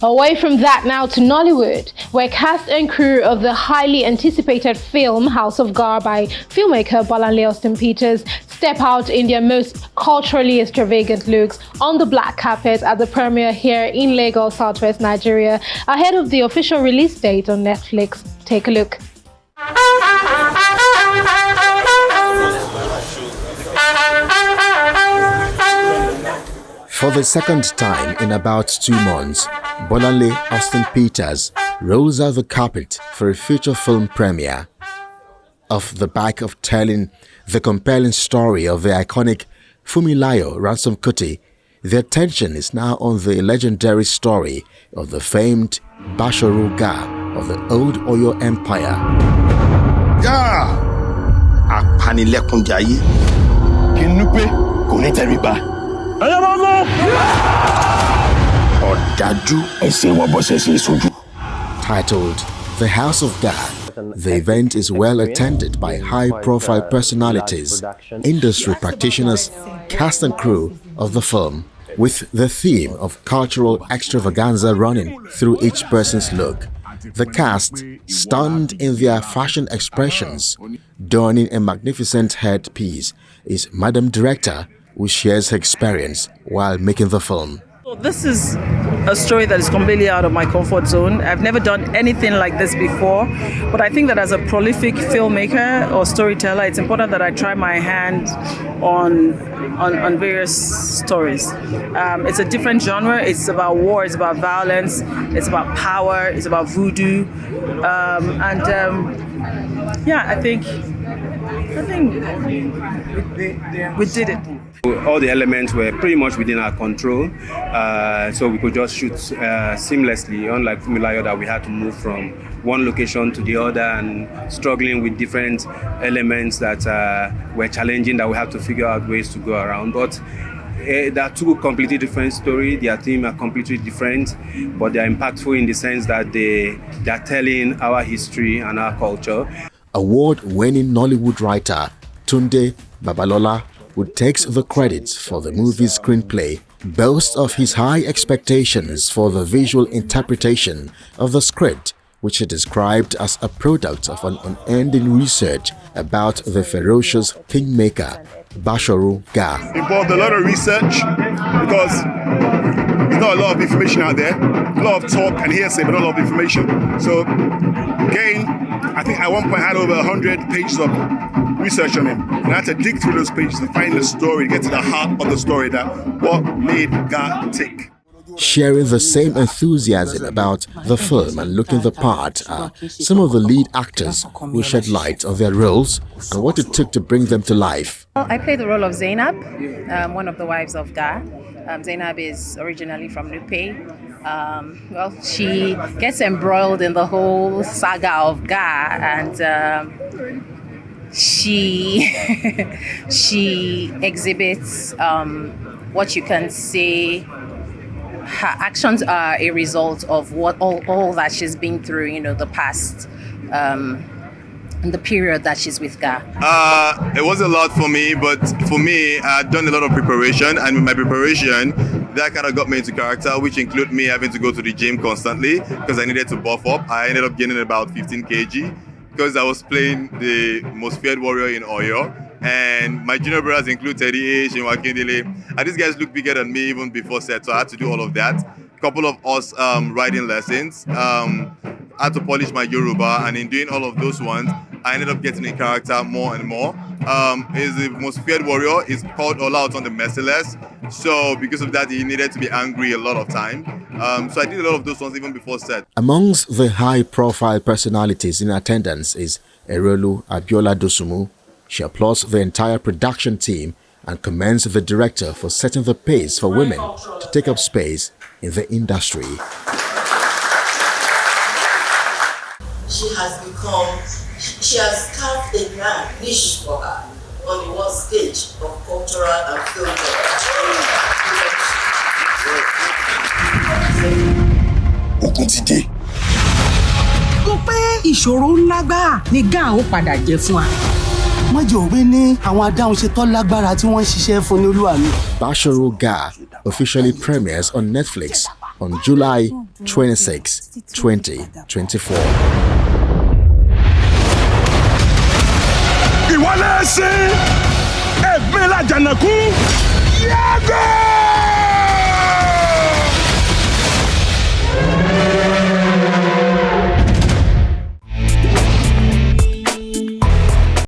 Away from that now to Nollywood, where cast and crew of the highly anticipated film House of God by filmmaker Bolanle Austin Peters step out in their most culturally extravagant looks on the black carpet at the premiere here in Lagos, Southwest Nigeria, ahead of the official release date on Netflix. Take a look. For the second time in about 2 months, Bolanle Austin Peters rolls out the carpet for a feature film premiere. Off the back of telling the compelling story of the iconic Funmilayo Ransom Kuti, the attention is now on the legendary story of the famed Basharu Ga of the old Oyo Empire. Yeah! Kinupe koni teriba. Titled The House of God, the event is well attended by high-profile personalities, industry practitioners, cast and crew of the film, with the theme of cultural extravaganza running through each person's look. The cast, stunned in their fashion expressions, donning a magnificent headpiece, is Madam Director, who shares her experience while making the film. This is a story that is completely out of my comfort zone. I've never done anything like this before, but I think that as a prolific filmmaker or storyteller, it's important that I try my hand on various stories. It's a different genre. It's about war, it's about violence, it's about power, it's about voodoo. I think we did it. All the elements were pretty much within our control, so we could just shoot seamlessly, unlike Funmilayo that we had to move from one location to the other and struggling with different elements that were challenging, that we had to figure out ways to go around. But they are two completely different stories. Their themes are completely different, but they are impactful in the sense that they are telling our history and our culture. Award-winning Nollywood writer Tunde Babalola, who takes the credit for the movie's screenplay, boasts of his high expectations for the visual interpretation of the script, which he described as a product of an unending research about the ferocious kingmaker Basharu Ga. Involved a lot of research because there's not a lot of information out there, a lot of talk and hearsay, but not a lot of information. So again, I think at one point I had over 100 pages of research on him, and I had to dig through those pages to find the story, get to the heart of the story, that what made God tick. Sharing the same enthusiasm about the film and looking the part are some of the lead actors who shed light on their roles and what it took to bring them to life. I play the role of Zainab, one of the wives of Ga. Zainab is originally from Nupe. She gets embroiled in the whole saga of Ga, and she exhibits what you can say. Her actions are a result of what all that she's been through, the past, the period that she's with Ga. It was a lot for me, but for me, I'd done a lot of preparation, and with my preparation, that kind of got me into character, which included me having to go to the gym constantly because I needed to buff up. I ended up gaining about 15 kg because I was playing the most feared warrior in Oyo. And my junior brothers include Teddy H and Wakindele. And these guys look bigger than me even before set, so I had to do all of that. A couple of us writing lessons. I had to polish my Yoruba, and in doing all of those ones, I ended up getting in character more and more. He's the most feared warrior. He's called Olaotan the Merciless. So because of that, he needed to be angry a lot of time. So I did a lot of those ones even before set. Amongst the high-profile personalities in attendance is Erolu Abiola Dosumu. She applauds the entire production team and commends the director for setting the pace for women to take up space in the industry. She has carved a grand niche for her on the world stage of cultural and film Oguntide. Mo pé ìṣòro ńlá gbà ni Ga ó padà jẹ́ fún wa. Wọ́n jẹ́ òwe ní àwọn adáhùn ṣe tọ́ lágbára tí wọ́n ń ṣiṣẹ́ fún ní Olúwa mi. Basharu Ga officially premieres on Netflix on July 26, 2024. Ìwọlé sí ẹ̀gbin la jànàkú yàgò.